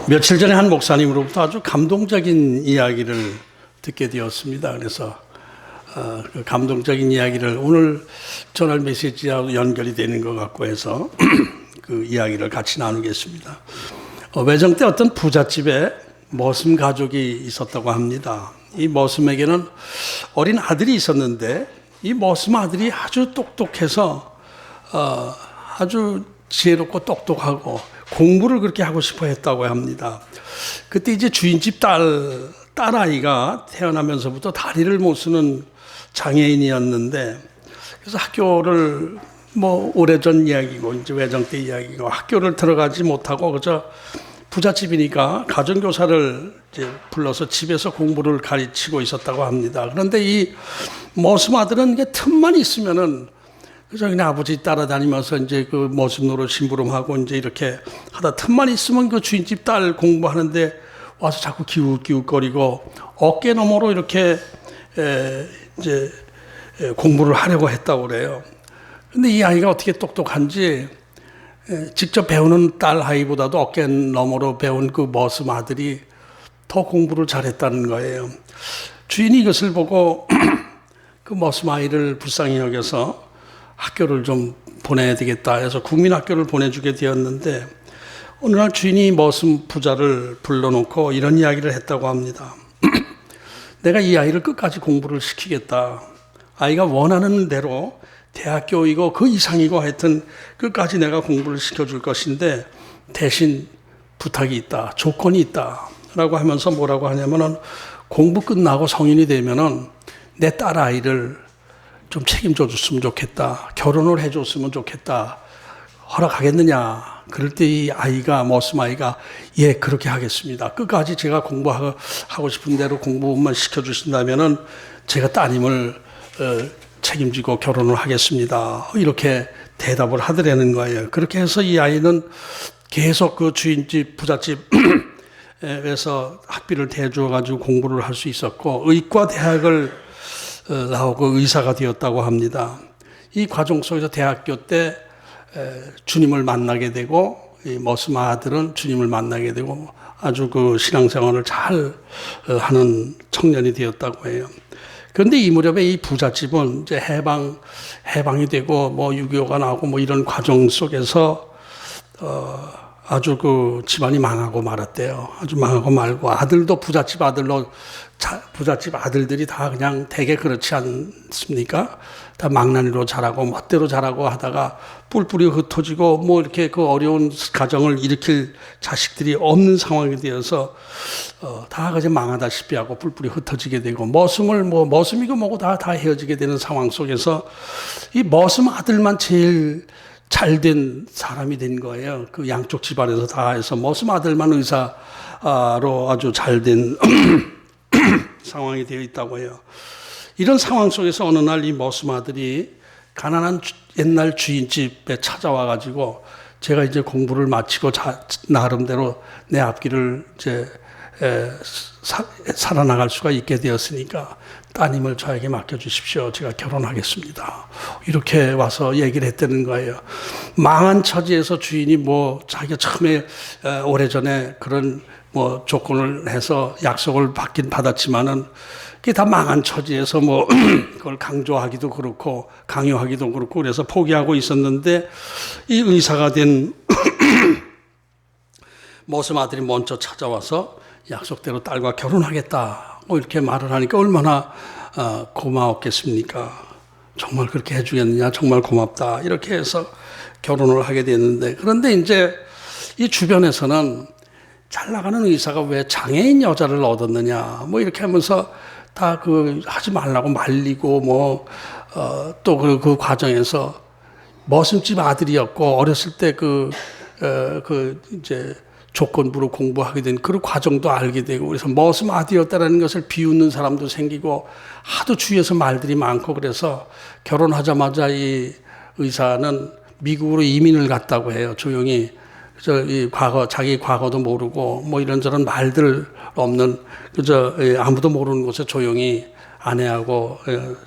며칠 전에 한 목사님으로부터 아주 감동적인 이야기를 듣게 되었습니다. 그래서 그 감동적인 이야기를 오늘 전할 메시지하고 연결이 되는 것 같고 해서 그 이야기를 같이 나누겠습니다. 외정 때 어떤 부잣집에 머슴 가족이 있었다고 합니다. 이 머슴에게는 어린 아들이 있었는데 이 머슴 아들이 아주 똑똑해서 아주 지혜롭고 똑똑하고 공부를 그렇게 하고 싶어 했다고 합니다. 그때 이제 주인집 딸아이가 태어나면서부터 다리를 못 쓰는 장애인이었는데, 그래서 학교를 오래전 이야기고 이제 외정 때 이야기고 학교를 들어가지 못하고 그저 부잣집이니까 가정교사를 이제 불러서 집에서 공부를 가르치고 있었다고 합니다. 그런데 이 머슴 아들은 이게 틈만 있으면은 그저 그냥 아버지 따라다니면서 이제 그 머슴 노릇 심부름하고 이제 이렇게 하다 틈만 있으면 그 주인집 딸 공부하는데 와서 자꾸 기웃기웃거리고 어깨 너머로 이렇게 이제 공부를 하려고 했다고 그래요. 근데 이 아이가 어떻게 똑똑한지 직접 배우는 딸 아이보다도 어깨 너머로 배운 그 머슴 아들이 더 공부를 잘했다는 거예요. 주인이 이것을 보고 그 머슴 아이를 불쌍히 여겨서 학교를 좀 보내야 되겠다 해서 국민학교를 보내주게 되었는데, 어느 날 주인이 머슴 부자를 불러놓고 이런 이야기를 했다고 합니다. 내가 이 아이를 끝까지 공부를 시키겠다. 아이가 원하는 대로 대학교이고 그 이상이고 하여튼 끝까지 내가 공부를 시켜줄 것인데 대신 부탁이 있다. 조건이 있다. 라고 하면서 뭐라고 하냐면은 공부 끝나고 성인이 되면은 내 딸아이를 좀 책임져 줬으면 좋겠다. 결혼을 해줬으면 좋겠다. 허락하겠느냐. 그럴 때 이 아이가, 머슴 아이가, 예, 그렇게 하겠습니다. 끝까지 제가 공부하고 싶은 대로 공부만 시켜주신다면은 제가 따님을 책임지고 결혼을 하겠습니다. 이렇게 대답을 하더라는 거예요. 그렇게 해서 이 아이는 계속 그 주인집, 부잣집에서 학비를 대주어가지고 공부를 할 수 있었고, 의과대학을 나오고 의사가 되었다고 합니다. 이 과정 속에서 대학교 때 주님을 만나게 되고, 이 머슴 아들은 주님을 만나게 되고 아주 그 신앙생활을 잘 하는 청년이 되었다고 해요. 그런데 이 무렵에 이 부잣집은 이제 해방이 되고 6.25가 나오고 이런 과정 속에서 아주 그 집안이 망하고 말았대요. 아주 망하고 말고 아들도 부잣집 아들들이 다 그냥 되게 그렇지 않습니까? 다 망나니로 자라고 멋대로 자라고 하다가 뿔뿔이 흩어지고 이렇게 그 어려운 가정을 일으킬 자식들이 없는 상황이 되어서 다 그저 망하다시피 하고 뿔뿔이 흩어지게 되고 머슴이고 뭐고 다 헤어지게 되는 상황 속에서 이 머슴 아들만 제일 잘된 사람이 된 거예요. 그 양쪽 집안에서 다 해서 머슴 아들만 의사로 아주 잘된 상황이 되어 있다고 해요. 이런 상황 속에서 어느 날 이 머슴 아들이 가난한 옛날 주인집에 찾아와 가지고 제가 이제 공부를 마치고 나름대로 내 앞길을 이제 살아나갈 수가 있게 되었으니까 따님을 저에게 맡겨주십시오. 제가 결혼하겠습니다. 이렇게 와서 얘기를 했다는 거예요. 망한 처지에서 주인이 자기가 처음에 오래전에 그런 조건을 해서 약속을 받긴 받았지만은 그게 다 망한 처지에서 그걸 강조하기도 그렇고 강요하기도 그렇고 그래서 포기하고 있었는데, 이 의사가 된 머슴 아들이 먼저 찾아와서 약속대로 딸과 결혼하겠다 이렇게 말을 하니까 얼마나 고마웠겠습니까? 정말 그렇게 해주겠느냐, 정말 고맙다 이렇게 해서 결혼을 하게 됐는데, 그런데 이제 이 주변에서는 잘 나가는 의사가 왜 장애인 여자를 얻었느냐 이렇게 하면서 다 하지 말라고 말리고 또 그 과정에서 머슴집 아들이었고 어렸을 때 이제 조건부로 공부하게 된 그런 과정도 알게 되고, 그래서 머슴 아들이었다라는 것을 비웃는 사람도 생기고 하도 주위에서 말들이 많고, 그래서 결혼하자마자 이 의사는 미국으로 이민을 갔다고 해요. 조용히 자기 과거도 모르고 이런저런 말들 없는 아무도 모르는 곳에 조용히 아내하고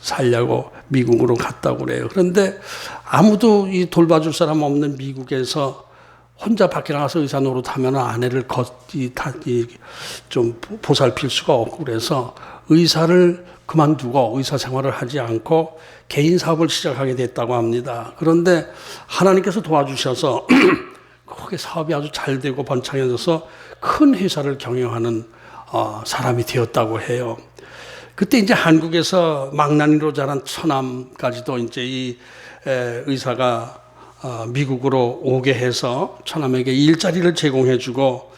살려고 미국으로 갔다고 그래요. 그런데 아무도 돌봐줄 사람 없는 미국에서 혼자 밖에 나가서 의사 노릇하면 아내를 좀 보살필 수가 없고 그래서 의사를 그만두고 의사 생활을 하지 않고 개인 사업을 시작하게 됐다고 합니다. 그런데 하나님께서 도와주셔서 그게 사업이 아주 잘 되고 번창해져서 큰 회사를 경영하는 사람이 되었다고 해요. 그때 이제 한국에서 망나니로 자란 처남까지도 이제 이 의사가 미국으로 오게 해서 처남에게 일자리를 제공해주고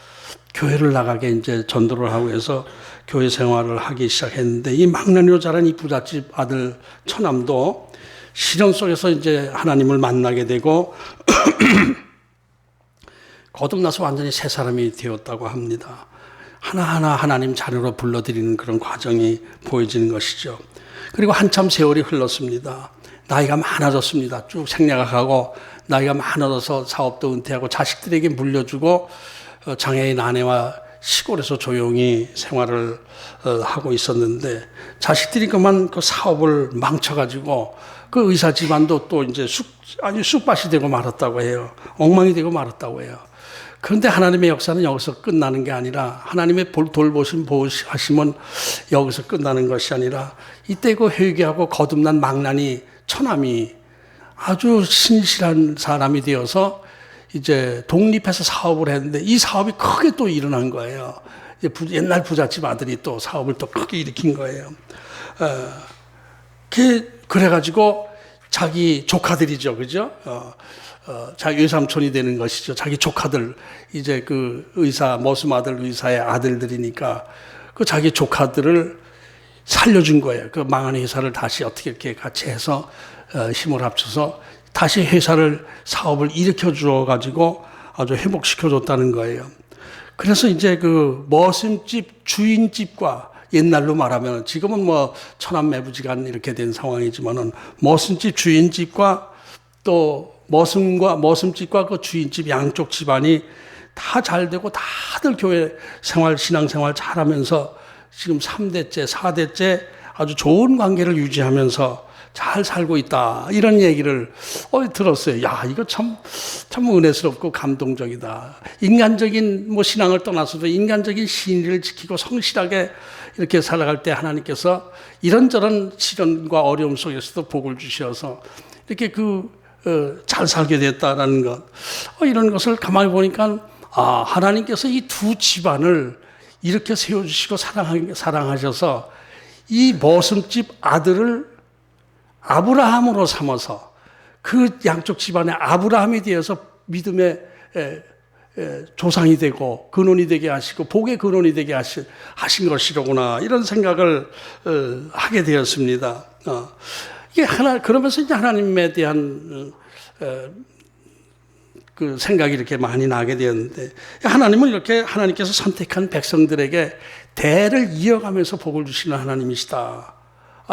교회를 나가게 이제 전도를 하고 해서 교회 생활을 하기 시작했는데 이 망나니로 자란 이 부잣집 아들 처남도 시련 속에서 이제 하나님을 만나게 되고 거듭나서 완전히 새 사람이 되었다고 합니다. 하나하나 하나님 자녀로 불러들이는 그런 과정이 보여지는 것이죠. 그리고 한참 세월이 흘렀습니다. 나이가 많아졌습니다. 쭉 생애가 가고 나이가 많아져서 사업도 은퇴하고 자식들에게 물려주고 장애인 아내와 시골에서 조용히 생활을 하고 있었는데 자식들이 그만 그 사업을 망쳐가지고 그 의사 집안도 또 이제 아주 쑥밭이 되고 말았다고 해요. 엉망이 되고 말았다고 해요. 그런데 하나님의 역사는 여기서 끝나는 게 아니라 하나님의 보호하심은 여기서 끝나는 것이 아니라 이때 그 회개하고 거듭난 망나니 처남이 아주 신실한 사람이 되어서 이제 독립해서 사업을 했는데 이 사업이 크게 또 일어난 거예요. 옛날 부잣집 아들이 또 사업을 또 크게 일으킨 거예요. 그래가지고 자기 조카들이죠, 그죠? 자기 외삼촌이 되는 것이죠. 자기 조카들, 이제 그 의사, 머슴 아들 의사의 아들들이니까 그 자기 조카들을 살려준 거예요. 그 망한 회사를 다시 어떻게 이렇게 같이 해서 힘을 합쳐서 다시 회사를, 사업을 일으켜 주어가지고 아주 회복시켜 줬다는 거예요. 그래서 이제 그 머슴집 주인집과 옛날로 말하면 지금은 뭐 천안매부지간 이렇게 된 상황이지만은 머슴집 주인집과 또 머슴집과 그 주인집 양쪽 집안이 다 잘 되고 다들 교회 생활, 신앙생활 잘하면서 지금 3대째, 4대째 아주 좋은 관계를 유지하면서 잘 살고 있다. 이런 얘기를 들었어요. 야, 이거 참 은혜스럽고 감동적이다. 인간적인 뭐 신앙을 떠나서도 인간적인 신의를 지키고 성실하게 이렇게 살아갈 때 하나님께서 이런저런 시련과 어려움 속에서도 복을 주셔서 이렇게 잘 살게 됐다라는 것. 이런 것을 가만히 보니까 하나님께서 이 두 집안을 이렇게 세워주시고 사랑하셔서 이 머슴집 아들을 아브라함으로 삼아서 그 양쪽 집안에 아브라함이 되어서 믿음의 조상이 되고 근원이 되게 하시고 복의 근원이 되게 하신 것이로구나, 이런 생각을 하게 되었습니다. 이게 그러면서 이제 하나님에 대한 그 생각이 이렇게 많이 나게 되었는데, 하나님은 이렇게 하나님께서 선택한 백성들에게 대를 이어가면서 복을 주시는 하나님이시다.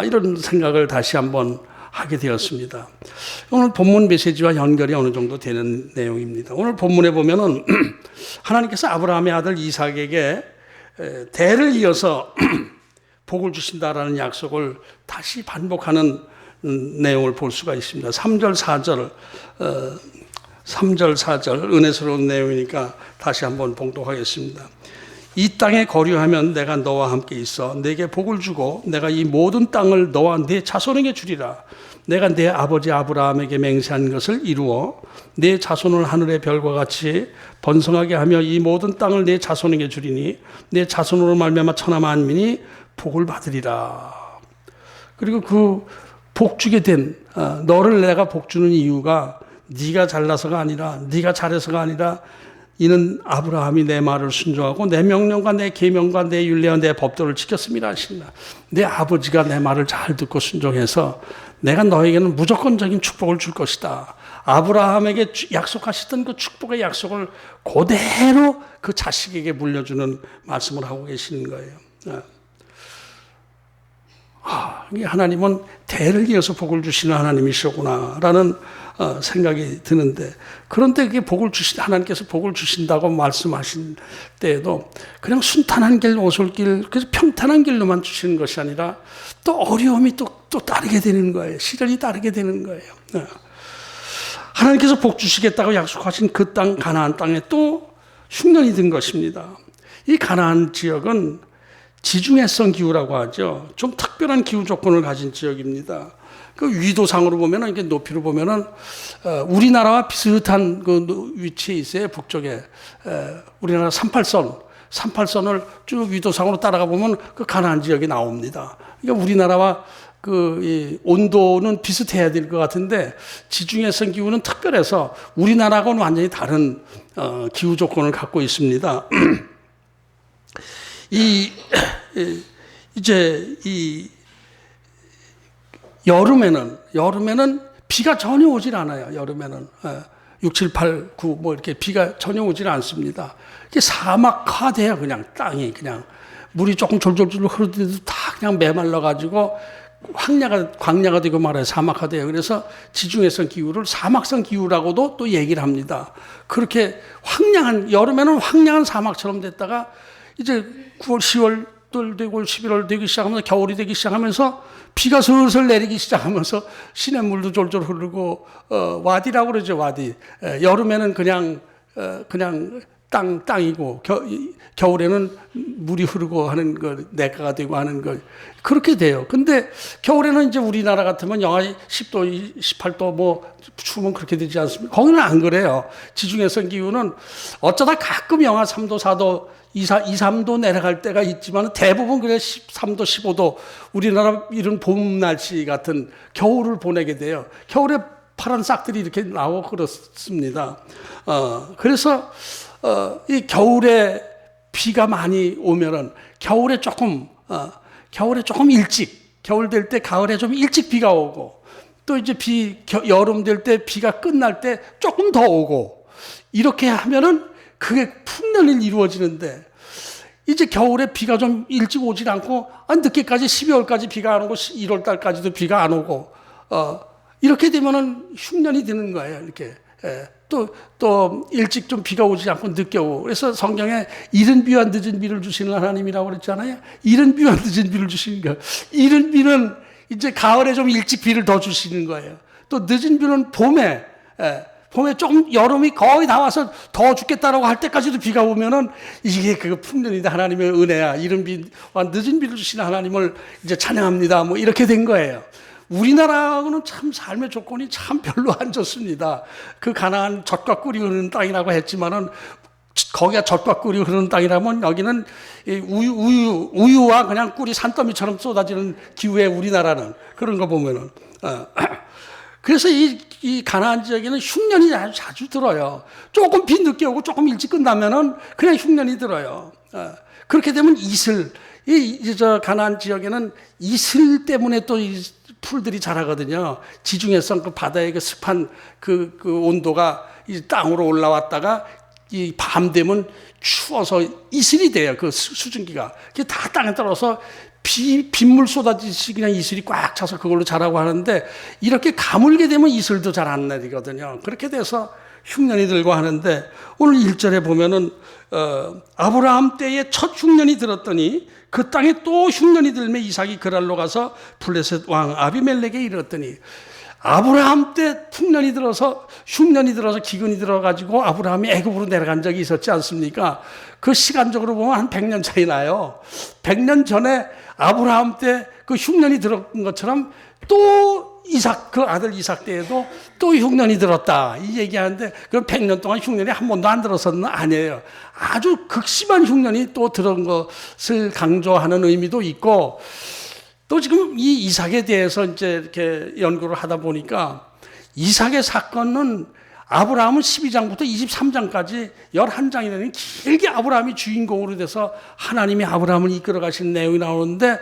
이런 생각을 다시 한번 하게 되었습니다. 오늘 본문 메시지와 연결이 어느 정도 되는 내용입니다. 오늘 본문에 보면은 하나님께서 아브라함의 아들 이삭에게 대를 이어서 복을 주신다라는 약속을 다시 반복하는 내용을 볼 수가 있습니다. 3절 4절 은혜스러운 내용이니까 다시 한번 봉독하겠습니다. 이 땅에 거류하면 내가 너와 함께 있어 내게 복을 주고 내가 이 모든 땅을 너와 네 자손에게 주리라. 내가 내 아버지 아브라함에게 맹세한 것을 이루어 내 자손을 하늘의 별과 같이 번성하게 하며 이 모든 땅을 내 자손에게 주리니 내 자손으로 말미암아 천하 만민이 복을 받으리라. 그리고 그 복주게 된 너를 내가 복주는 이유가 네가 잘나서가 아니라 네가 잘해서가 아니라 이는 아브라함이 내 말을 순종하고 내 명령과 내 계명과 내 율례와 내 법도를 지켰습니다 하신다. 내 아버지가 내 말을 잘 듣고 순종해서 내가 너에게는 무조건적인 축복을 줄 것이다. 아브라함에게 약속하셨던 그 축복의 약속을 그대로 그 자식에게 물려주는 말씀을 하고 계시는 거예요. 하나님은 대를 이어서 복을 주시는 하나님이시구나라는 생각이 드는데, 그런데 그게 하나님께서 복을 주신다고 말씀하신 때에도 그냥 순탄한 길, 오솔길, 그래서 평탄한 길로만 주시는 것이 아니라 또 어려움이 또 따르게 되는 거예요. 시련이 따르게 되는 거예요. 하나님께서 복 주시겠다고 약속하신 그 땅 가나안 땅에 또 흉년이 든 것입니다. 이 가나안 지역은 지중해성 기후라고 하죠. 좀 특별한 기후 조건을 가진 지역입니다. 그 위도상으로 보면은, 이렇게 높이로 보면은, 우리나라와 비슷한 그 위치에 있어요. 북쪽에. 우리나라 38선을 쭉 위도상으로 따라가 보면 그 가나안 지역이 나옵니다. 그러니까 우리나라와 이 온도는 비슷해야 될 것 같은데, 지중해성 기후는 특별해서 우리나라하고는 완전히 다른 기후 조건을 갖고 있습니다. 이제 여름에는 비가 전혀 오질 않아요. 여름에는 6, 7, 8, 9 뭐 이렇게 비가 전혀 오질 않습니다. 이게 사막화돼요. 그냥 땅이 그냥 물이 조금 졸졸졸 흐르는데도 다 그냥 메말라 가지고 광야가 되고 말아요. 사막화돼요. 그래서 지중해성 기후를 사막성 기후라고도 또 얘기를 합니다. 그렇게 여름에는 황량한 사막처럼 됐다가 이제 9월, 10월 되고 11월 되기 시작하면서 겨울이 되기 시작하면서 비가 슬슬 내리기 시작하면서 시냇물도 졸졸 흐르고 와디라고 그러죠. 와디. 여름에는 그냥 땅이고 겨울에는 물이 흐르고 하는 거 내가가 되고 하는 거 그렇게 돼요. 근데 겨울에는 이제 우리나라 같으면 영하 10도, 18도 뭐 추우면 그렇게 되지 않습니까? 거기는 안 그래요. 지중해성 기후는 어쩌다 가끔 영하 3도, 4도 2, 3도 내려갈 때가 있지만 대부분 그래 13도, 15도 우리나라 이런 봄 날씨 같은 겨울을 보내게 돼요. 겨울에 파란 싹들이 이렇게 나오고 그렇습니다. 그래서 이 겨울에 비가 많이 오면은 겨울에 조금 일찍 겨울 될 때 가을에 좀 일찍 비가 오고 또 이제 여름 될 때 비가 끝날 때 조금 더 오고 이렇게 하면은 그게 풍년이 이루어지는데 이제 겨울에 비가 좀 일찍 오질 않고 늦게까지 12월까지 비가 안 오고 1월 달까지도 비가 안 오고 이렇게 되면은 흉년이 되는 거예요. 이렇게 또 일찍 좀 비가 오지 않고 늦게 오고 그래서 성경에 이른 비와 늦은 비를 주시는 하나님이라고 그랬잖아요. 이른 비와 늦은 비를 주시는 거예요. 이른 비는 이제 가을에 좀 일찍 비를 더 주시는 거예요. 또 늦은 비는 봄에 조금 여름이 거의 다 와서 더워 죽겠다라고 할 때까지도 비가 오면은 이게 그 풍년이다. 하나님의 은혜야. 이른 비와 늦은 비를 주시는 하나님을 이제 찬양합니다. 뭐 이렇게 된 거예요. 우리나라하고는 참 삶의 조건이 참 별로 안 좋습니다. 그 가나안 젖과 꿀이 흐르는 땅이라고 했지만은 거기가 젖과 꿀이 흐르는 땅이라면 여기는 우유와 그냥 꿀이 산더미처럼 쏟아지는 기후에 우리나라는 그런 거 보면은 그래서 이 가나안 지역에는 흉년이 아주 자주 들어요. 조금 비 늦게 오고 조금 일찍 끝나면은 그냥 흉년이 들어요. 그렇게 되면 저 가나안 지역에는 이슬 때문에 또 이 풀들이 자라거든요. 지중해성 그 바다의 그 습한 그 온도가 이 땅으로 올라왔다가 이 밤 되면 추워서 이슬이 돼요. 그 수증기가. 그게 다 땅에 떨어서 빗물 쏟아지듯이 그냥 이슬이 꽉 차서 그걸로 자라고 하는데 이렇게 가물게 되면 이슬도 잘 안 내리거든요. 그렇게 돼서 흉년이 들고 하는데 오늘 1절에 보면은 아브라함 때에 첫 흉년이 들었더니 그 땅에 또 흉년이 들매 이삭이 그랄로 가서 블레셋 왕 아비멜렉에 이르렀더니 아브라함 때 흉년이 들어서 기근이 들어가지고 아브라함이 애굽으로 내려간 적이 있었지 않습니까? 그 시간적으로 보면 한 100년 차이 나요. 100년 전에 아브라함 때 그 흉년이 들었던 것처럼 또 그 아들 이삭 때에도 또 흉년이 들었다. 이 얘기하는데 그럼 100년 동안 흉년이 한 번도 안 들었었는 아니에요. 아주 극심한 흉년이 또 들은 것을 강조하는 의미도 있고 또 지금 이 이삭에 대해서 이제 이렇게 연구를 하다 보니까 이삭의 사건은 아브라함은 12장부터 23장까지 11장이 되는 길게 아브라함이 주인공으로 돼서 하나님이 아브라함을 이끌어 가시는 내용이 나오는데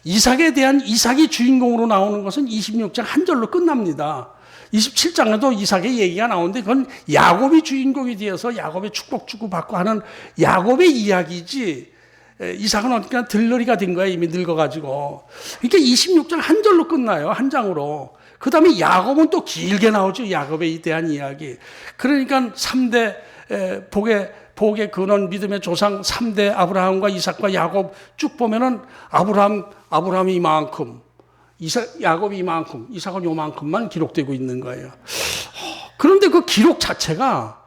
이삭이 주인공으로 나오는 것은 26장 한 절로 끝납니다. 27장에도 이삭의 얘기가 나오는데 그건 야곱이 주인공이 되어서 야곱의 축복 주고받고 하는 야곱의 이야기지 이삭은 어떻게 들러리가 된 거야. 이미 늙어가지고. 그러니까 26장 한 절로 끝나요. 한 장으로. 그 다음에 야곱은 또 길게 나오죠. 야곱에 대한 이야기. 그러니까 3대 복의 근원 믿음의 조상 3대 아브라함과 이삭과 야곱 쭉 보면은 아브라함이 이만큼, 야곱이 이만큼, 이삭은 요만큼만 기록되고 있는 거예요. 그런데 그 기록 자체가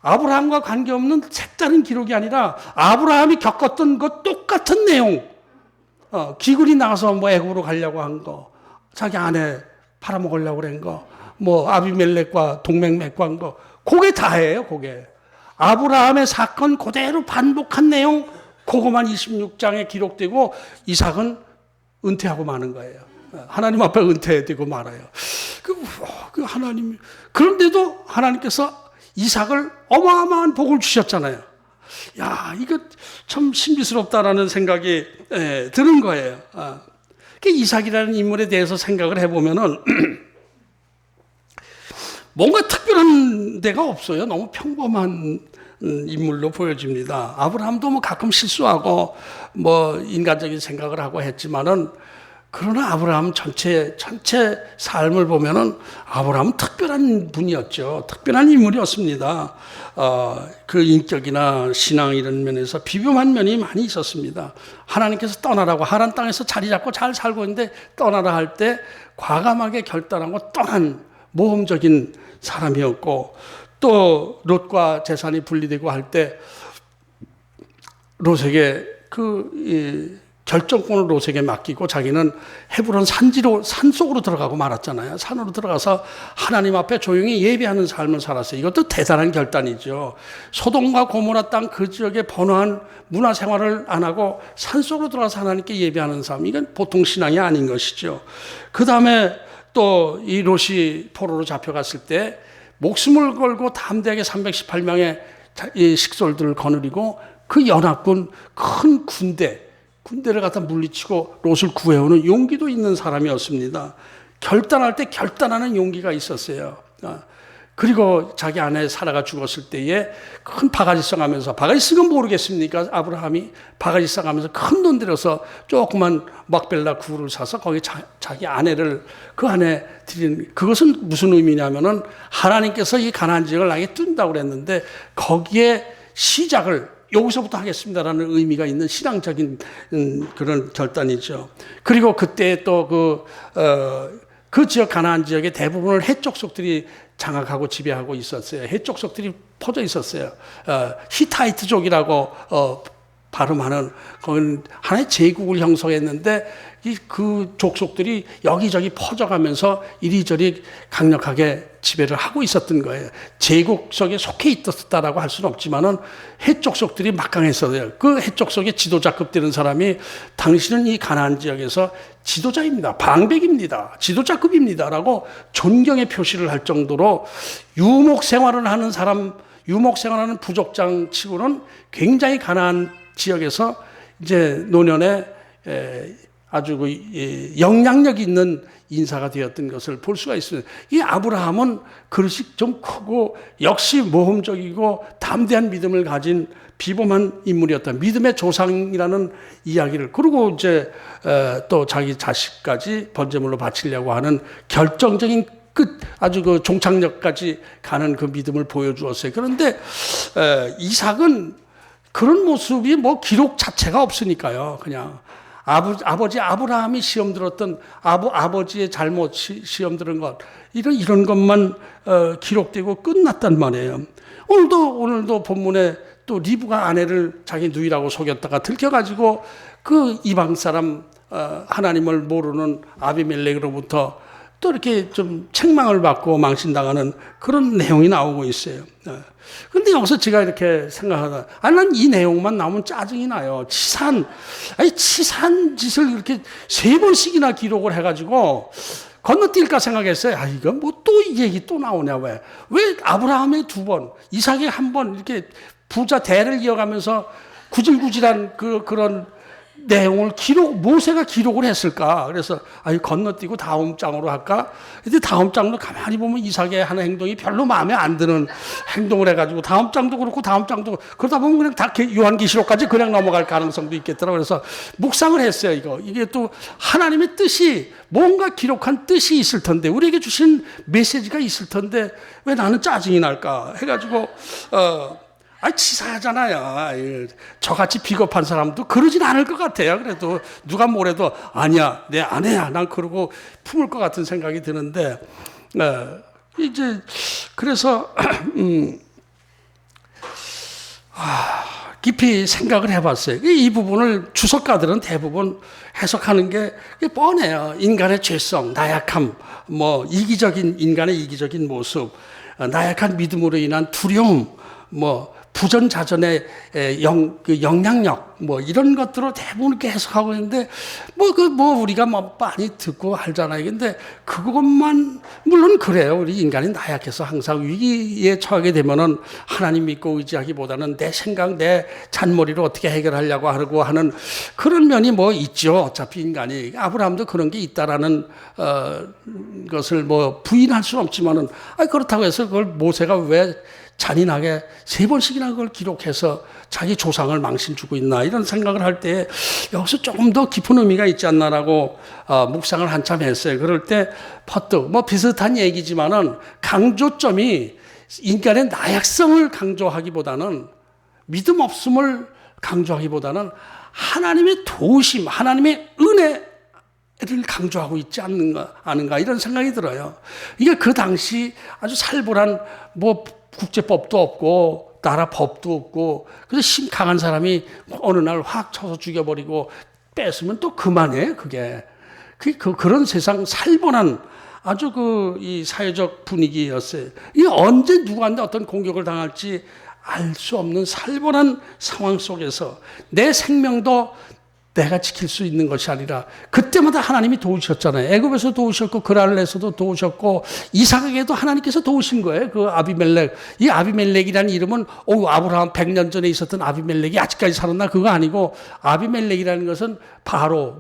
아브라함과 관계없는 색다른 기록이 아니라 아브라함이 겪었던 것 똑같은 내용. 기근이 나가서 뭐 애굽으로 가려고 한 거, 자기 아내 팔아먹으려고 그런 거, 뭐 아비멜렉과 동맹 맺고 한 거, 그게 다예요, 그게. 아브라함의 사건 그대로 반복한 내용, 그거만 26장에 기록되고 이삭은 은퇴하고 마는 거예요. 하나님 앞에 은퇴되고 말아요. 그 하나님, 그런데도 하나님께서 이삭을 어마어마한 복을 주셨잖아요. 야, 이거 참 신비스럽다라는 생각이 드는 거예요. 이삭이라는 인물에 대해서 생각을 해보면은 뭔가 특별한 데가 없어요. 너무 평범한 인물로 보여집니다. 아브라함도 뭐 가끔 실수하고 뭐 인간적인 생각을 하고 했지만은, 그러나 아브라함 전체 삶을 보면은 아브라함은 특별한 분이었죠. 특별한 인물이었습니다. 그 인격이나 신앙 이런 면에서 비범한 면이 많이 있었습니다. 하나님께서 떠나라고 하란 땅에서 자리 잡고 잘 살고 있는데 떠나라 할 때 과감하게 결단하고 떠난 모험적인 사람이었고, 또 롯과 재산이 분리되고 할 때 롯에게 결정권을 롯에게 맡기고 자기는 헤브론 산속으로 들어가고 말았잖아요. 산으로 들어가서 하나님 앞에 조용히 예배하는 삶을 살았어요. 이것도 대단한 결단이죠. 소돔과 고모라 땅 그 지역에 번화한 문화 생활을 안 하고 산속으로 들어가서 하나님께 예배하는 삶, 이건 보통 신앙이 아닌 것이죠. 그 다음에 또 이 롯이 포로로 잡혀갔을 때 목숨을 걸고 담대하게 318명의 식솔들을 거느리고 그 연합군 큰 군대를 갖다 물리치고 롯을 구해오는 용기도 있는 사람이었습니다. 결단할 때 결단하는 용기가 있었어요. 그리고 자기 아내 사라가 죽었을 때에 큰 바가지 써가면서, 바가지 쓴 건 모르겠습니까? 아브라함이 바가지 써가면서 큰 돈 들여서 조그만 막벨라 구를 사서 거기 자기 아내를 그 안에 드린, 그것은 무슨 의미냐면은 하나님께서 이 가나안 지역을 나에게 둔다고 그랬는데 거기에 시작을 여기서부터 하겠습니다라는 의미가 있는 신앙적인 그런 결단이죠. 그리고 그때 또 그 지역 가나안 지역의 대부분을 헷 족속들이 장악하고 지배하고 있었어요. 헷 족속들이 퍼져 있었어요. 히타이트족이라고 발음하는, 거기는 하나의 제국을 형성했는데 그 족속들이 여기저기 퍼져가면서 이리저리 강력하게 지배를 하고 있었던 거예요. 제국 속에 속해 있었다라고 할 수는 없지만은 헷족속들이 막강했어요. 그 헷족속의 지도자급 되는 사람이 당신은 이 가나안 지역에서 지도자입니다, 방백입니다, 지도자급입니다라고 존경의 표시를 할 정도로 유목 생활을 하는 사람, 유목 생활하는 부족장 치고는 굉장히 가나안 지역에서 이제 노년에 아주 영향력 있는 인사가 되었던 것을 볼 수가 있습니다. 이 아브라함은 그릇이 좀 크고 역시 모험적이고 담대한 믿음을 가진 비범한 인물이었다. 믿음의 조상이라는 이야기를, 그리고 이제 또 자기 자식까지 번제물로 바치려고 하는 결정적인 아주 그 종착역까지 가는 그 믿음을 보여주었어요. 그런데 이삭은 그런 모습이 뭐 기록 자체가 없으니까요. 그냥 아버지 아브라함이 시험 들었던 아버지의 잘못 시험 들은 것, 이런 것만 기록되고 끝났단 말이에요. 오늘도 본문에 또 리브가 아내를 자기 누이라고 속였다가 들켜가지고 그 이방 사람 하나님을 모르는 아비멜렉으로부터 또 이렇게 좀 책망을 받고 망신당하는 그런 내용이 나오고 있어요. 근데 여기서 제가 이렇게 생각하다, 난 이 내용만 나오면 짜증이 나요. 치사한 짓을 이렇게 3번씩이나 기록을 해가지고 건너뛸까 생각했어요. 이건 뭐 또 이 얘기 또 나오냐, 왜 아브라함의 2번, 이삭의 1번, 이렇게 부자 대를 이어가면서 구질구질한 그런 내용을 모세가 기록을 했을까? 그래서 건너뛰고 다음 장으로 할까? 근데 다음 장도 가만히 보면 이삭의 하는 행동이 별로 마음에 안 드는 행동을 해가지고 다음 장도 그렇고 다음 장도 그러다 보면 그냥 다 요한계시록까지 그냥 넘어갈 가능성도 있겠더라고요. 그래서 묵상을 했어요. 이게 또 하나님의 뜻이, 뭔가 기록한 뜻이 있을 텐데, 우리에게 주신 메시지가 있을 텐데 왜 나는 짜증이 날까 해가지고 치사하잖아요. 저같이 비겁한 사람도 그러진 않을 것 같아요. 그래도 누가 뭐래도 아니야, 내 아내야, 난 그러고 품을 것 같은 생각이 드는데, 이제 그래서 깊이 생각을 해봤어요. 이 부분을 주석가들은 대부분 해석하는 게 뻔해요. 인간의 죄성, 나약함, 뭐 인간의 이기적인 모습, 나약한 믿음으로 인한 두려움, 뭐 부전자전의 영향력, 뭐 이런 것들로 대부분 이렇게 해석하고 있는데, 우리가 많이 듣고 알잖아요. 근데 그것만, 물론 그래요. 우리 인간이 나약해서 항상 위기에 처하게 되면은 하나님 믿고 의지하기보다는 내 생각, 내 잔머리로 어떻게 해결하려고 하는 그런 면이 있죠. 어차피 인간이. 아브라함도 그런 게 있다라는, 것을 부인할 수는 없지만은, 그렇다고 해서 그걸 모세가 왜 잔인하게 3번씩이나 그걸 기록해서 자기 조상을 망신 주고 있나 이런 생각을 할 때 여기서 조금 더 깊은 의미가 있지 않나라고 묵상을 한참 했어요. 그럴 때 퍼뜩 비슷한 얘기지만은 강조점이 인간의 나약성을 강조하기보다는 믿음 없음을 강조하기보다는 하나님의 도우심, 하나님의 은혜를 강조하고 있지 않은가 이런 생각이 들어요. 이게 그 당시 아주 살벌한 국제법도 없고 나라 법도 없고 그래서 심 강한 사람이 어느 날 확 쳐서 죽여버리고 뺏으면 또 그만해. 그런 세상 살벌한 아주 이 사회적 분위기였어요. 이게 언제 누구한테 어떤 공격을 당할지 알 수 없는 살벌한 상황 속에서 내 생명도 내가 지킬 수 있는 것이 아니라 그때마다 하나님이 도우셨잖아요. 애굽에서 도우셨고 그랄에서도 도우셨고 이삭에게도 하나님께서 도우신 거예요. 그 아비멜렉. 이 아비멜렉이라는 이름은 아브라함 100년 전에 있었던 아비멜렉이 아직까지 살았나 그거 아니고 아비멜렉이라는 것은 바로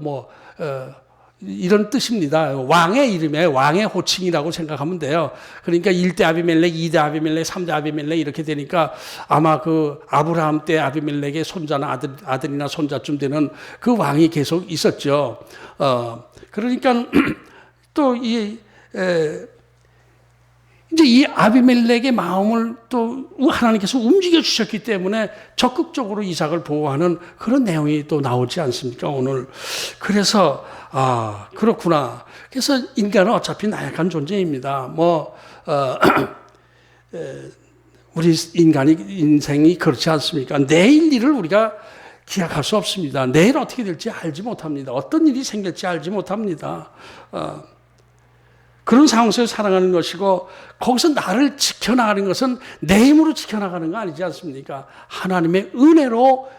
이런 뜻입니다. 왕의 이름에 왕의 호칭이라고 생각하면 돼요. 그러니까 1대 아비멜렉, 2대 아비멜렉, 3대 아비멜렉 이렇게 되니까 아마 그 아브라함 때 아비멜렉의 손자나 아들이나 손자쯤 되는 그 왕이 계속 있었죠. 그러니까 또 이제 이 아비멜렉의 마음을 또 하나님께서 움직여 주셨기 때문에 적극적으로 이삭을 보호하는 그런 내용이 또 나오지 않습니까, 오늘. 그래서, 그렇구나. 그래서 인간은 어차피 나약한 존재입니다. 우리 인생이 그렇지 않습니까? 내일 일을 우리가 기약할 수 없습니다. 내일 어떻게 될지 알지 못합니다. 어떤 일이 생길지 알지 못합니다. 그런 상황 속에서 살아가는 것이고 거기서 나를 지켜나가는 것은 내 힘으로 지켜나가는 거 아니지 않습니까? 하나님의 은혜로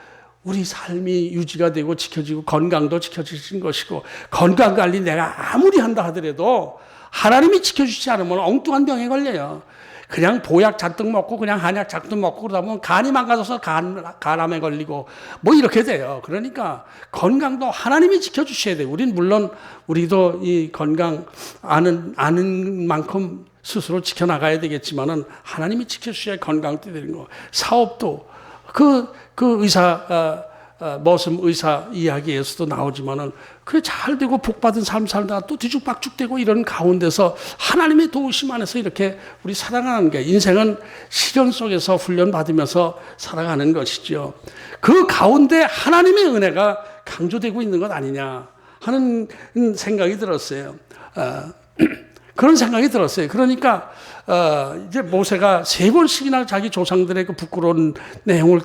우리 삶이 유지가 되고 지켜지고 건강도 지켜지신 것이고 건강관리 내가 아무리 한다 하더라도 하나님이 지켜주지 않으면 엉뚱한 병에 걸려요. 그냥 보약 잔뜩 먹고 그냥 한약 잔뜩 먹고 그러다 보면 간이 망가져서 간암에 걸리고 이렇게 돼요. 그러니까 건강도 하나님이 지켜주셔야 돼요. 우리도 이 건강 아는 만큼 스스로 지켜나가야 되겠지만은 하나님이 지켜주셔야 건강도 되는 거. 사업도 그 머슴 의사 이야기에서도 나오지만은 그게 잘 되고 복받은 삶 살다가 또 뒤죽박죽되고 이런 가운데서 하나님의 도우심 안에서 이렇게 우리 살아가는 게 인생은 시련 속에서 훈련받으면서 살아가는 것이죠. 그 가운데 하나님의 은혜가 강조되고 있는 것 아니냐 하는 생각이 들었어요. 그런 생각이 들었어요. 그러니까 이제 모세가 3번씩이나 자기 조상들의 그 부끄러운 내용을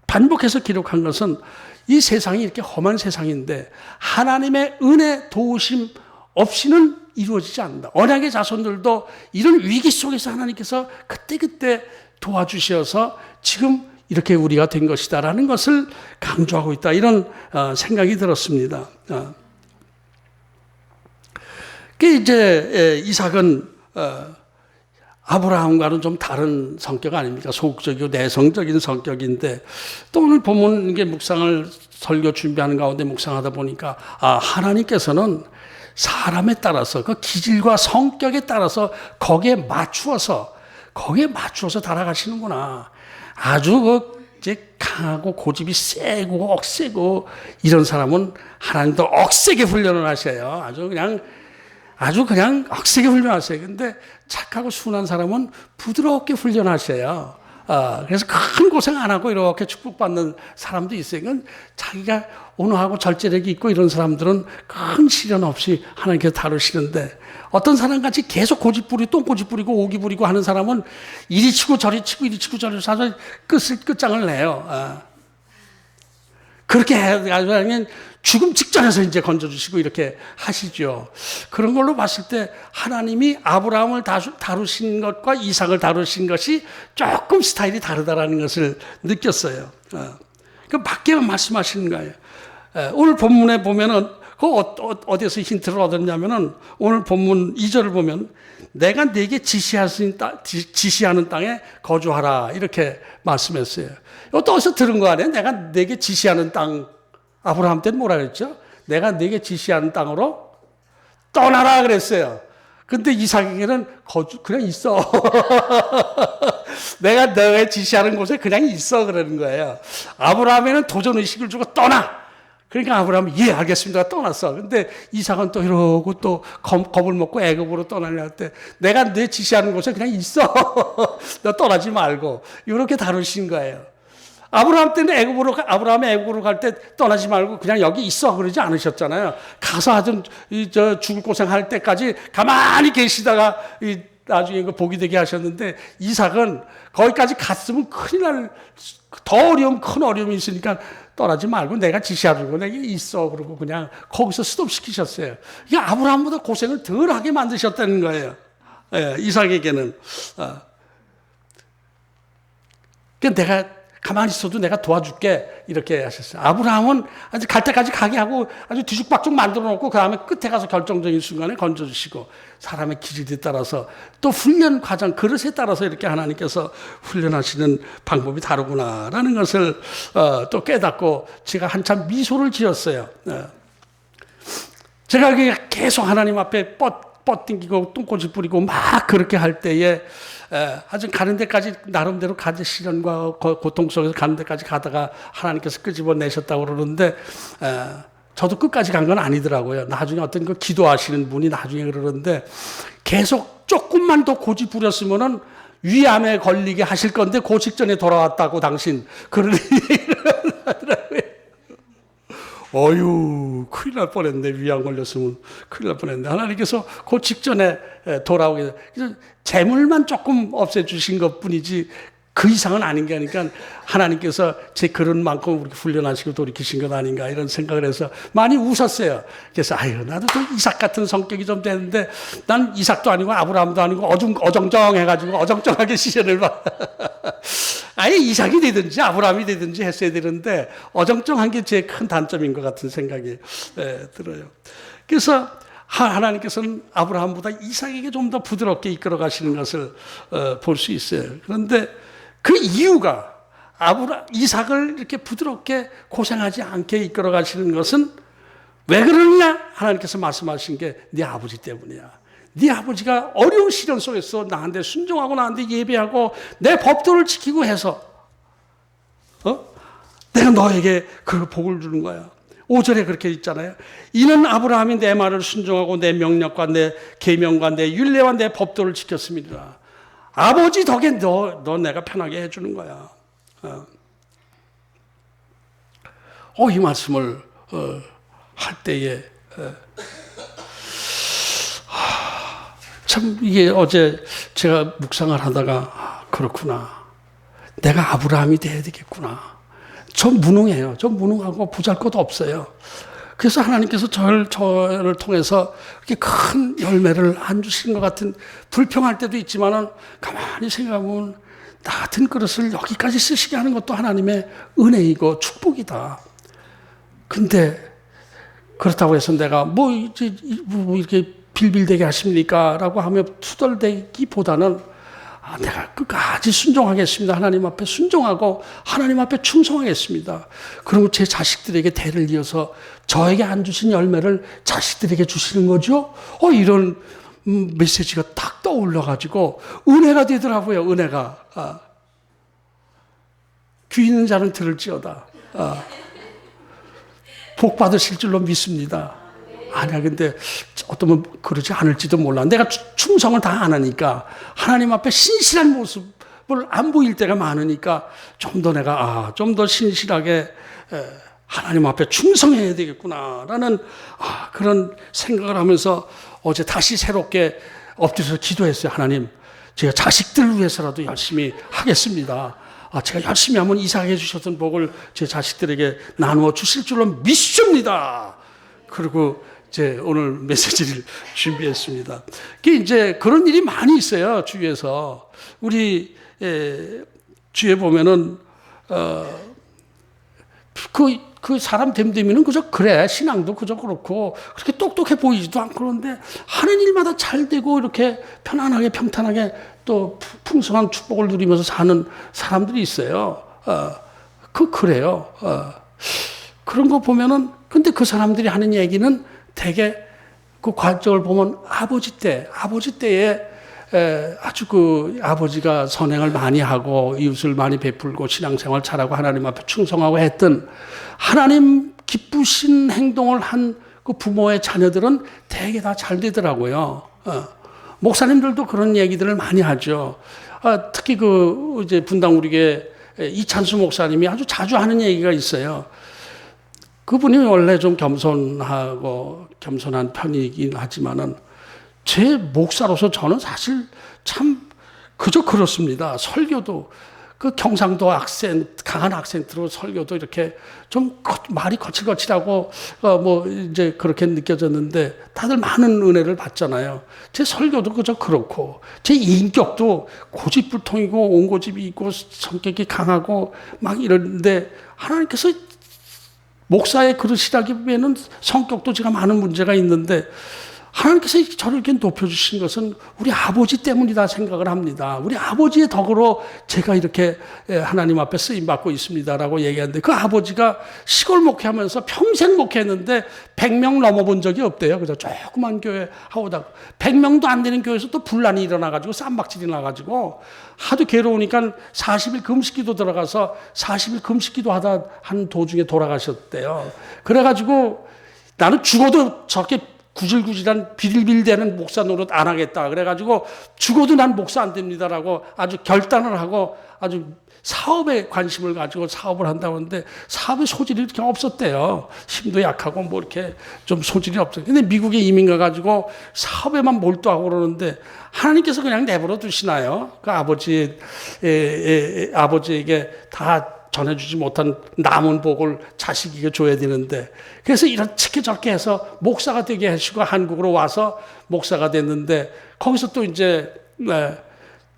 반복해서 기록한 것은 이 세상이 이렇게 험한 세상인데 하나님의 은혜 도우심 없이는 이루어지지 않는다. 언약의 자손들도 이런 위기 속에서 하나님께서 그때그때 도와주셔서 지금 이렇게 우리가 된 것이다라는 것을 강조하고 있다. 이런 생각이 들었습니다. 이제 이삭은 아브라함과는 좀 다른 성격 아닙니까? 소극적이고 내성적인 성격인데 또 오늘 보면 이게 설교 준비하는 가운데 묵상하다 보니까 하나님께서는 사람에 따라서 그 기질과 성격에 따라서 거기에 맞추어서 달아가시는구나. 아주 이제 강하고 고집이 세고 억세고 이런 사람은 하나님도 억세게 훈련을 하셔요. 아주 그냥 억세게 훈련하세요. 근데 착하고 순한 사람은 부드럽게 훈련하셔요. 그래서 큰 고생 안 하고 이렇게 축복받는 사람도 있어요. 그건 자기가 온화하고 절제력이 있고 이런 사람들은 큰 시련 없이 하나님께서 다루시는데, 어떤 사람같이 계속 고집부리고 또 고집부리고 오기 부리고 하는 사람은 이리 치고 저리 치고 이리 치고 저리 쳐서 끝장을 내요. 그렇게 해가지고 죽음 직전에서 이제 건져주시고 이렇게 하시죠. 그런 걸로 봤을 때 하나님이 아브라함을 다루신 것과 이삭을 다루신 것이 조금 스타일이 다르다라는 것을 느꼈어요. 그 밖에 말씀하시는 거예요. 오늘 본문에 보면은 어디서 힌트를 얻었냐면은, 오늘 본문 2절을 보면 내가 네게 지시하는 땅에 거주하라 이렇게 말씀했어요. 또 어디서 들은 거 아니에요? 내가 네게 지시하는 땅. 아브라함 때는 뭐라 그랬죠? 내가 네게 지시하는 땅으로 떠나라 그랬어요. 근데 이삭에게는 그냥 있어. 내가 너의 지시하는 곳에 그냥 있어 그러는 거예요. 아브라함에는 도전의식을 주고 떠나. 그러니까 아브라함이 예 알겠습니다 떠났어. 근데 이삭은 또 이러고 또 겁을 먹고 애굽으로 떠나려 할 때 내가 내 지시하는 곳에 그냥 있어. 너 떠나지 말고. 이렇게 다루신 거예요. 아브라함 때는 아브라함이 애굽으로 갈 때 떠나지 말고 그냥 여기 있어 그러지 않으셨잖아요. 가서 하여튼 죽을 고생할 때까지 가만히 계시다가 나중에 복이 되게 하셨는데, 이삭은 거기까지 갔으면 큰일 날, 큰 어려움이 있으니까 떠나지 말고 내가 지시하는 거 내가 있어 그러고 그냥 거기서 스톱시키셨어요. 이게 아브라함보다 고생을 덜 하게 만드셨다는 거예요. 이삭에게는. 그러니까 내가 가만히 있어도 내가 도와줄게 이렇게 하셨어요. 아브라함은 아주 갈 때까지 가게 하고 아주 뒤죽박죽 만들어 놓고 그 다음에 끝에 가서 결정적인 순간에 건져주시고, 사람의 기질에 따라서 또 훈련 과정 그릇에 따라서 이렇게 하나님께서 훈련하시는 방법이 다르구나라는 것을 또 깨닫고 제가 한참 미소를 지었어요. 제가 계속 하나님 앞에 뻗ting기고 똥꼬집 부리고 막 그렇게 할 때에 아주 가는 데까지 나름대로 가지 시련과 고통 속에서 가는 데까지 가다가 하나님께서 끄집어내셨다고 그러는데, 저도 끝까지 간 건 아니더라고요. 나중에 어떤 그 기도하시는 분이 나중에 그러는데, 계속 조금만 더 고집 부렸으면은 위암에 걸리게 하실 건데 그 직전에 돌아왔다고 당신 그런 얘기를 하더라고요. 어휴, 큰일 날 뻔했네. 위암 걸렸으면 큰일 날 뻔했네. 하나님께서 그 직전에 돌아오게. 그래서 재물만 조금 없애주신 것 뿐이지 그 이상은 아닌 게 아니까 하나님께서 제 그런 만큼 우리 훈련하시고 돌이키신 것 아닌가 이런 생각을 해서 많이 웃었어요. 그래서 아유, 나도 또 이삭 같은 성격이 좀 되는데 난 이삭도 아니고 아브라함도 아니고 어정쩡해가지고 어정쩡하게 시련을 봐. 아예 이삭이 되든지 아브라함이 되든지 했어야 되는데 어정쩡한 게 제 큰 단점인 것 같은 생각이 들어요. 그래서 하나님께서는 아브라함보다 이삭에게 좀 더 부드럽게 이끌어 가시는 것을 볼 수 있어요. 그런데 그 이유가 이삭을 이렇게 부드럽게 고생하지 않게 이끌어 가시는 것은 왜 그러느냐? 하나님께서 말씀하신 게 네 아버지 때문이야. 네 아버지가 어려운 시련 속에서 나한테 순종하고 나한테 예배하고 내 법도를 지키고 해서 내가 너에게 그 복을 주는 거야. 5절에 그렇게 있잖아요. 이는 아브라함이 내 말을 순종하고 내 명령과 내 계명과 내 율례와 내 법도를 지켰습니다. 아버지 덕에 너 내가 편하게 해주는 거야. 이 말씀을 할 때에 참 이게 어제 제가 묵상을 하다가 그렇구나. 내가 아브라함이 돼야 되겠구나. 저 무능해요. 저 무능하고 보잘것 없어요. 그래서 하나님께서 저를 통해서 이렇게 큰 열매를 안 주시는 것 같은 불평할 때도 있지만은 가만히 생각하면 나 같은 그릇을 여기까지 쓰시게 하는 것도 하나님의 은혜이고 축복이다. 근데 그렇다고 해서 내가 뭐 이렇게 빌빌대게 하십니까? 라고 하며 투덜대기보다는 내가 끝까지 순종하겠습니다. 하나님 앞에 순종하고 하나님 앞에 충성하겠습니다. 그리고 제 자식들에게 대를 이어서 저에게 안 주신 열매를 자식들에게 주시는 거죠. 이런 메시지가 딱 떠올라가지고 은혜가 되더라고요. 은혜가. 귀 있는 자는 들을지어다. 복 받으실 줄로 믿습니다. 아니야, 근데 어쩌면 그러지 않을지도 몰라. 내가 충성을 다 안 하니까 하나님 앞에 신실한 모습 안 보일 때가 많으니까 좀 더 내가 좀 더 신실하게 하나님 앞에 충성해야 되겠구나라는 그런 생각을 하면서 어제 다시 새롭게 엎드려서 기도했어요. 하나님, 제가 자식들을 위해서라도 열심히 하겠습니다. 제가 열심히 하면 이삭에 주셨던 복을 제 자식들에게 나누어 주실 줄로 믿습니다. 그리고 이제 오늘 메시지를 준비했습니다. 이제 그런 일이 많이 있어요. 주위에서. 우리 주위에 보면은 그 사람 됨됨이는 그저 그래, 신앙도 그저 그렇고 그렇게 똑똑해 보이지도 않고, 그런데 하는 일마다 잘 되고 이렇게 편안하게 평탄하게 또 풍성한 축복을 누리면서 사는 사람들이 있어요. 그래요. 그런 거 보면은, 근데 그 사람들이 하는 얘기는 되게 그 과정을 보면 아버지 때에 아주 아버지가 선행을 많이 하고 이웃을 많이 베풀고 신앙생활 잘하고 하나님 앞에 충성하고 했던, 하나님 기쁘신 행동을 한 그 부모의 자녀들은 되게 다 잘 되더라고요. 목사님들도 그런 얘기들을 많이 하죠. 특히 이제 분당 우리 교회 이찬수 목사님이 아주 자주 하는 얘기가 있어요. 그분이 원래 좀 겸손한 편이긴 하지만은, 제 목사로서 저는 사실 참 그저 그렇습니다. 설교도 경상도 강한 악센트로 설교도 이렇게 좀 말이 거칠거칠하고 이제 그렇게 느껴졌는데, 다들 많은 은혜를 받잖아요. 제 설교도 그저 그렇고, 제 인격도 고집불통이고 온고집이 있고 성격이 강하고 막 이러는데, 하나님께서 목사의 그릇이라기에는 성격도 제가 많은 문제가 있는데, 하나님께서 저를 이렇게 높여주신 것은 우리 아버지 때문이다 생각을 합니다. 우리 아버지의 덕으로 제가 이렇게 하나님 앞에 쓰임받고 있습니다라고 얘기하는데, 그 아버지가 시골 목회하면서 평생 목회했는데 100명 넘어본 적이 없대요. 그래서 조그만 교회 하오다가 100명도 안 되는 교회에서 또 분란이 일어나가지고 쌈박질이 나가지고 하도 괴로우니까 40일 금식기도 들어가서 40일 금식기도 하다 한 도중에 돌아가셨대요. 그래가지고 나는 죽어도 저렇게 구질구질한 비릴비릴대는 목사 노릇 안 하겠다. 그래가지고 죽어도 난 목사 안 됩니다라고 아주 결단을 하고 아주 사업에 관심을 가지고 사업을 한다고 하는데, 사업에 소질이 이렇게 없었대요. 힘도 약하고 이렇게 좀 소질이 없어요. 근데 미국에 이민 가가지고 사업에만 몰두하고 그러는데, 하나님께서 그냥 내버려 두시나요? 그 아버지에게 다 전해주지 못한 남은 복을 자식에게 줘야 되는데, 그래서 이렇게 저렇게 해서 목사가 되게 하시고 한국으로 와서 목사가 됐는데, 거기서 또 이제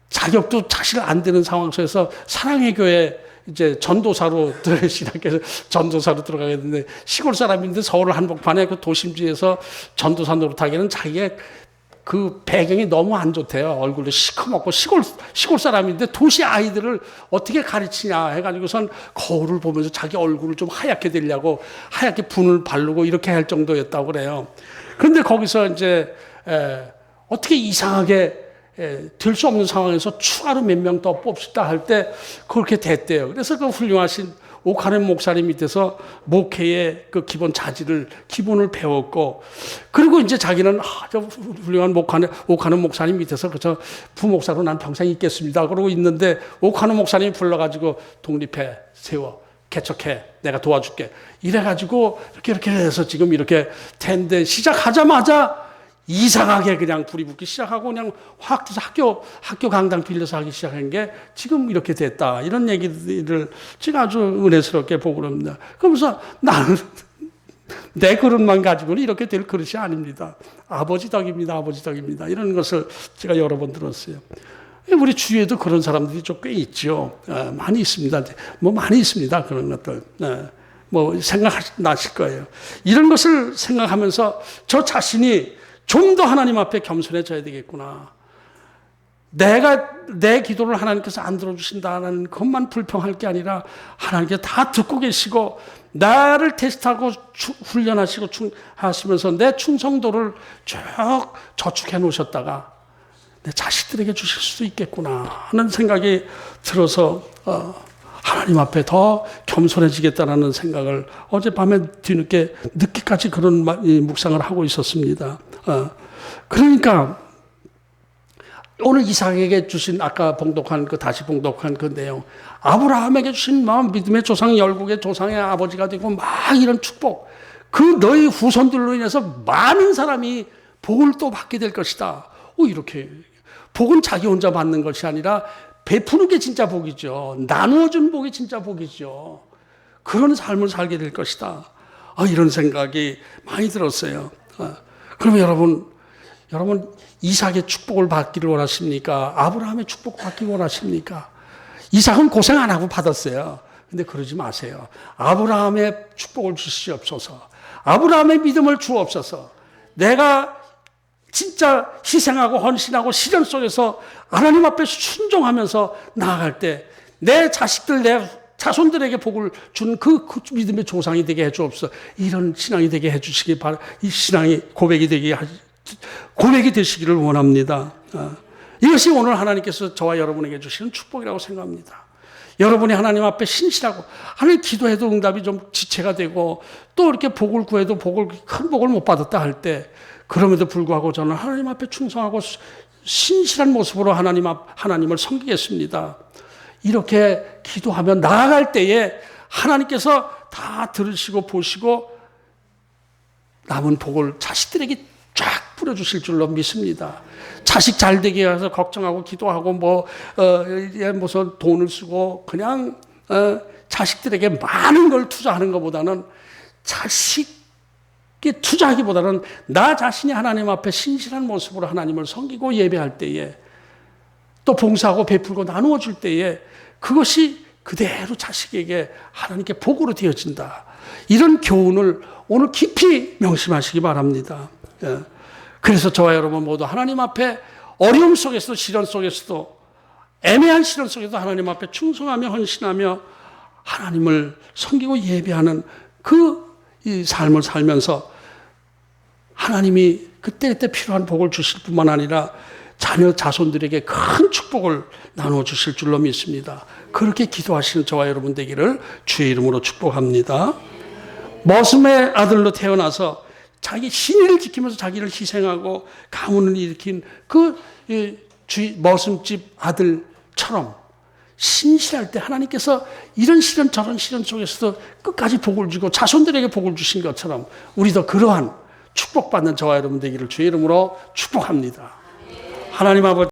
자격도 사실 안 되는 상황 속에서 사랑의 교회 이제 전도사로 시작해서 전도사로 들어가게 됐는데, 시골 사람인데 서울 한복판에 그 도심지에서 전도사 노릇하기는 자기의 그 배경이 너무 안 좋대요. 얼굴도 시커멓고 시골 사람인데 도시 아이들을 어떻게 가르치냐 해가지고선 거울을 보면서 자기 얼굴을 좀 하얗게 되려고 하얗게 분을 바르고 이렇게 할 정도였다고 그래요. 그런데 거기서 이제 어떻게 이상하게 될 수 없는 상황에서 추가로 몇 명 더 뽑시다 할 때 그렇게 됐대요. 그래서 그 훌륭하신 오카는 목사님 밑에서 목회의 그 기본을 배웠고, 그리고 이제 자기는 저 훌륭한 오카는 목사님 밑에서 그저 부목사로 난 평생 있겠습니다. 그러고 있는데, 오카는 목사님이 불러가지고 독립해, 세워, 개척해, 내가 도와줄게. 이래가지고 이렇게 해서 지금 이렇게 텐데, 시작하자마자 이상하게 그냥 불이 붙기 시작하고 그냥 확 학교 강당 빌려서 하기 시작한 게 지금 이렇게 됐다. 이런 얘기들을 제가 아주 은혜스럽게 보고 그럽니다. 그러면서 나는 내 그릇만 가지고는 이렇게 될 그릇이 아닙니다. 아버지 덕입니다. 아버지 덕입니다. 이런 것을 제가 여러 번 들었어요. 우리 주위에도 그런 사람들이 좀 꽤 있죠. 많이 있습니다. 많이 있습니다. 그런 것들. 생각나실 거예요. 이런 것을 생각하면서 저 자신이 좀 더 하나님 앞에 겸손해져야 되겠구나. 내 기도를 하나님께서 안 들어주신다는 것만 불평할 게 아니라, 하나님께서 다 듣고 계시고 나를 테스트하고 훈련하시고 하시면서 내 충성도를 쭉 저축해 놓으셨다가 내 자식들에게 주실 수도 있겠구나 하는 생각이 들어서 하나님 앞에 더 겸손해지겠다는 생각을 어젯밤에 뒤늦게 늦게까지 그런 묵상을 하고 있었습니다. 그러니까 오늘 이삭에게 주신 아까 봉독한 다시 봉독한 그 내용, 아브라함에게 주신 믿음의 조상, 열국의 조상의 아버지가 되고 막 이런 축복, 그 너희 후손들로 인해서 많은 사람이 복을 또 받게 될 것이다. 이렇게 복은 자기 혼자 받는 것이 아니라 베푸는 게 진짜 복이죠. 나누어준 복이 진짜 복이죠. 그런 삶을 살게 될 것이다. 이런 생각이 많이 들었어요. 그러면 여러분 이삭의 축복을 받기를 원하십니까? 아브라함의 축복 받기를 원하십니까? 이삭은 고생 안 하고 받았어요. 근데 그러지 마세요. 아브라함의 축복을 주시옵소서. 아브라함의 믿음을 주옵소서. 내가 진짜 희생하고 헌신하고 시련 속에서 하나님 앞에 순종하면서 나아갈 때 내 자식들, 내 자손들에게 복을 준 그 믿음의 조상이 되게 해주옵소서. 이런 신앙이 되게 해주시기 바랍니다. 이 신앙이 고백이 되시기를 원합니다. 이것이 오늘 하나님께서 저와 여러분에게 주시는 축복이라고 생각합니다. 여러분이 하나님 앞에 신실하고, 하나님 기도해도 응답이 좀 지체가 되고, 또 이렇게 복을 구해도 큰 복을 못 받았다 할 때, 그럼에도 불구하고 저는 하나님 앞에 충성하고 신실한 모습으로 하나님을 섬기겠습니다. 이렇게 기도하면 나아갈 때에 하나님께서 다 들으시고 보시고 남은 복을 자식들에게 쫙 뿌려주실 줄로 믿습니다. 자식 잘 되게 해서 걱정하고 기도하고 무슨 돈을 쓰고 그냥 자식들에게 많은 걸 투자하는 것보다는 자식에 투자하기보다는 나 자신이 하나님 앞에 신실한 모습으로 하나님을 섬기고 예배할 때에 또 봉사하고 베풀고 나누어 줄 때에 그것이 그대로 자식에게 하나님께 복으로 되어진다. 이런 교훈을 오늘 깊이 명심하시기 바랍니다. 그래서 저와 여러분 모두 하나님 앞에 어려움 속에서도 시련 속에서도 애매한 시련 속에서도 하나님 앞에 충성하며 헌신하며 하나님을 섬기고 예배하는 이 삶을 살면서 하나님이 그때그때 필요한 복을 주실 뿐만 아니라 자녀 자손들에게 큰 축복을 나누어 주실 줄로 믿습니다. 그렇게 기도하시는 저와 여러분 되기를 주의 이름으로 축복합니다. 머슴의 아들로 태어나서 자기 신의를 지키면서 자기를 희생하고 가문을 일으킨 머슴집 아들처럼 신실할 때 하나님께서 이런 시련 저런 시련 속에서도 끝까지 복을 주고 자손들에게 복을 주신 것처럼 우리도 그러한 축복받는 저와 여러분 되기를 주의 이름으로 축복합니다. 하나님 아버지